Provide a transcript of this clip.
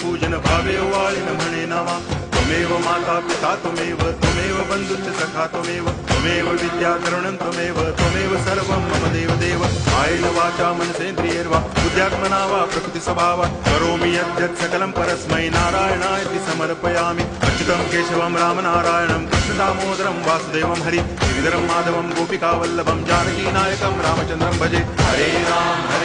पूजन भावे वाळीन म्हणे नावा त्वमेव माता पिता त्वमेव बंधुश्च सखा त्वमेव विद्या द्रविणं त्वमेव सर्वं मम देव कायेन वाचा मनसेन्द्रियैर्वा बुद्ध्यात्मना वा प्रकृति स्वभावात् करोमि यद्यत् सकलं परस्मै नारायणायति समर्पयामि अच्युतं केशवं रामनारायणं कृष्णदामोदरं वासुदेवं हरि श्रीधरं माधवं गोपिकावल्लभं जानकीनायकं रामचन्द्रं भजे हरे राम